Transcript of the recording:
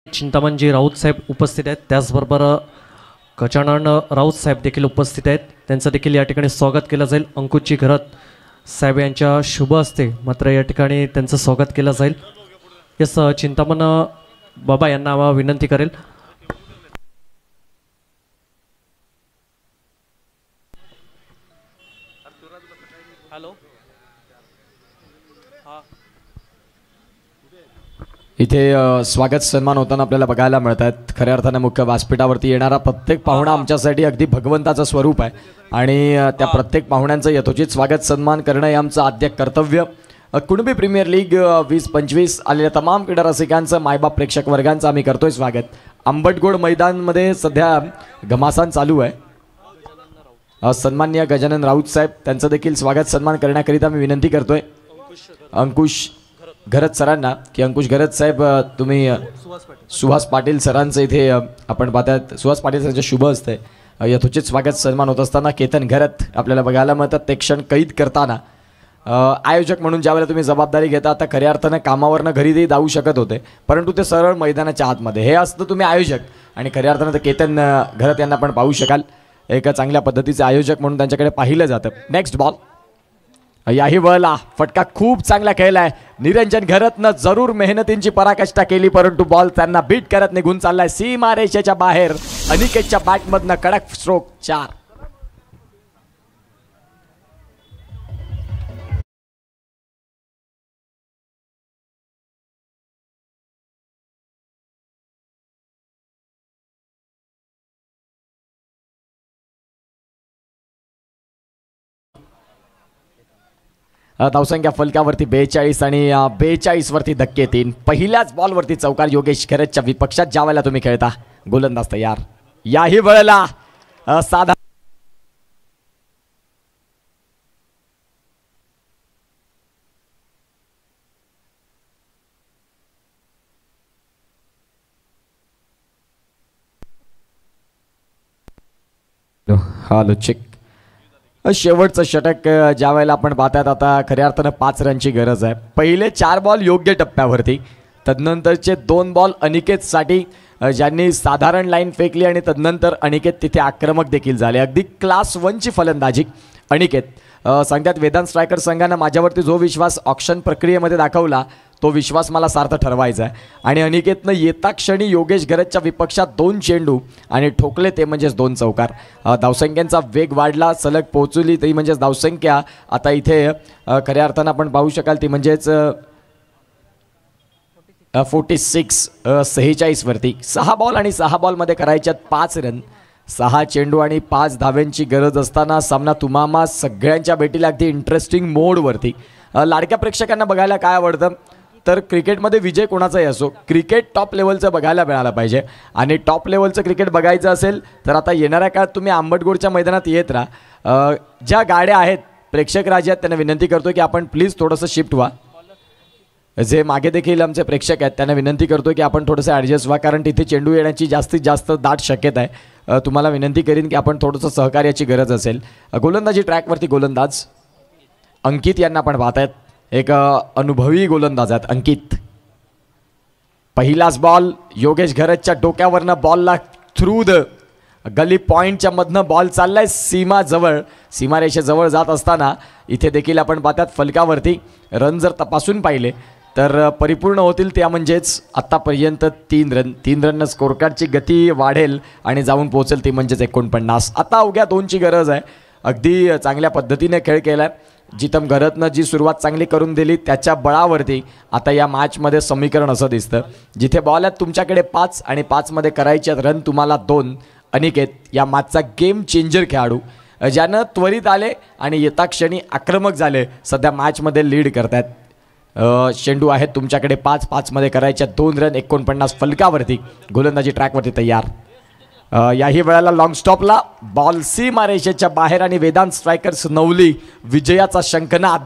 चिंतामणजी राऊत साहेब उपस्थित आहेत, त्याचबरोबर गजानन राऊत साहेब देखील उपस्थित आहेत, त्यांचं देखील या ठिकाणी स्वागत केलं जाईल। अंकुशजी घरत साहेब यांच्या शुभ हस्ते मात्र या ठिकाणी त्यांचं स्वागत केलं जाईल। यस, चिंतामण बाबा यांना विनंती करेल। हॅलो, इथे स्वागत सन्मान होताना आपल्याला बघायला मिळतात। खऱ्या अर्थाने मुख्य व्यासपीठावरती येणारा प्रत्येक पाहुणा आमच्यासाठी अगदी भगवंताचं स्वरूप आहे आणि त्या प्रत्येक पाहुण्यांचं यथोचित स्वागत सन्मान करणं हे आमचं आद्य कर्तव्य। कुणबी प्रीमियर लीग 20-25 आलेल्या तमाम क्रीडा रसिकांचं, मायबाप प्रेक्षक वर्गांचं आम्ही करतोय स्वागत। आंबटगोड मैदानमध्ये सध्या घमासान चालू आहे। सन्माननीय गजानन राऊत साहेब त्यांचं देखील स्वागत सन्मान करण्याकरिता मी विनंती करतोय अंकुश घरत सरांना की अंकुश घरत साहेब तुम्ही सुहास पाटील सरांचं इथे आपण पाहतात। सुहास पाटील सरांचे शुभ असते यथोचित स्वागत सन्मान होत असताना केतन घरत आपल्याला बघायला मिळतात ते क्षण कैद करताना। आयोजक म्हणून ज्यावेळेला तुम्ही जबाबदारी घेता, आता खऱ्या अर्थानं कामावरनं घरी जाऊ शकत होते, परंतु ते सरळ मैदानाच्या आतमध्ये हे असतं तुम्ही आयोजक, आणि खऱ्या अर्थानं ते केतन घरत यांना पण पाहू शकाल। एका चांगल्या पद्धतीचे आयोजक म्हणून त्यांच्याकडे पाहिलं जातं। नेक्स्ट बॉल, याही बॉलला फटका खूप चांगला खेळलाय निरंजन घरतनं, जरूर मेहनतींची पराकाष्ठा केली परंतु बॉल त्यांना बीट करत निघून चाललाय सीमारेषेच्या बाहेर। अनिकेतच्या बॅटमधनं कडक स्ट्रोक 4। धावसंख्या फलकावरती 42 आणि 42 वरती धक्के 3। पहिल्याच बॉलवरती चौकार योगेश खरतच्या विपक्षात ज्यावेळेला तुम्ही खेळता। गोलंदाज तयार, याही वेळेला साधा हॅलो चेक। शेवटचं षटक ज्या वेळेला आपण पाहतात, आता खऱ्या अर्थानं 5 रनची गरज आहे। पहिले 4 बॉल योग्य टप्प्यावरती, तदनंतरचे 2 बॉल अनिकेतसाठी ज्यांनी साधारण लाईन फेकली आणि तदनंतर अनिकेत तिथे आक्रमक देखील झाले। अगदी क्लास 1ची फलंदाजी अनिकेत। सांगतात वेदांत स्ट्रायकर संघानं माझ्यावरती जो विश्वास ऑक्शन प्रक्रियेमध्ये दाखवला तो विश्वास मला सार्थ ठरवायचा आहे, आणि अनिकेतनं येता क्षणी योगेश घरतच्या विपक्षात 2 चेंडू आणि ठोकले ते म्हणजेच 2 चौकार। धावसंख्यांचा वेग वाढला, सलग पोहोचली ती म्हणजेच धावसंख्या आता इथे खऱ्या अर्थानं आपण पाहू शकाल ती म्हणजेच 46 वरती। 6 बॉल आणि 6 बॉलमध्ये करायच्यात 5 रन, 6 चेंडू आणि 5 धाव्यांची गरज असताना सामना तुम्हाला सगळ्यांच्या भेटीला अगदी इंटरेस्टिंग मोडवरती। लाडक्या प्रेक्षकांना बघायला काय आवडतं तर क्रिकेटमध्ये विजय कोणाचाही असो, क्रिकेट टॉप लेवलचं बघायला मिळालं पाहिजे, आणि टॉप लेवलचं क्रिकेट बघायचं असेल तर आता येणाऱ्या काळात तुम्ही आंबटगोडच्या मैदानात येत राहा। ज्या गाड्या आहेत प्रेक्षक राजे आहेत त्यांना विनंती करतो की आपण प्लीज थोडंसं शिफ्ट व्हा। जे मागे देखील आमचे प्रेक्षक आहेत त्यांना विनंती करतो की आपण थोडंसं ॲडजस्ट व्हा, कारण तिथे चेंडू येण्याची जास्तीत जास्त दाट शक्यता आहे। तुम्हाला विनंती करीन की आपण थोडंसं सहकार्याची गरज असेल। गोलंदाजी ट्रॅकवरती गोलंदाज अंकित यांना आपण पाहत आहेत, एक अनुभवी गोलंदाज आहेत अंकित। पहिलाच बॉल योगेश घरतच्या डोक्यावरनं बॉलला थ्रू द गली पॉईंटच्या मधनं बॉल चाललाय सीमारेषेजवळ जात असताना इथे देखील आपण पाहतात फलकावरती रन जर तपासून पाहिले तर परिपूर्ण होतील, त्या म्हणजेच आत्तापर्यंत 3 रन। 3 रननं स्कोरकार्डची गती वाढेल आणि जाऊन पोहोचेल ती म्हणजेच 49। आता अवघ्या 2ची गरज आहे। अगदी चांगल्या पद्धतीने खेळ केला आहे जितम घरतनं, जी सुरुवात चांगली करून दिली त्याच्या बळावरती आता या मॅचमध्ये समीकरण असं दिसतं जिथे बॉल आहेत तुमच्याकडे 5 आणि 5 मध्ये करायचे रन तुम्हाला 2। अनिकेत या मॅचचा गेम चेंजर खेळाडू, ज्यानं त्वरित आले आणि येता क्षणी आक्रमक झाले, सध्या मॅचमध्ये लीड करतायत। चेंडू आहेत तुमच्याकडे 5 मध्ये करायच्या 2 रन, 49 फलकावरती। गोलंदाजी ट्रॅकवरती तयार, याही वेळेला लॉंग स्टॉपला बॉल सीमारेषेच्या बाहेर आणि वेदांत स्ट्रायकर्स नवली विजयाचा शंखनाद।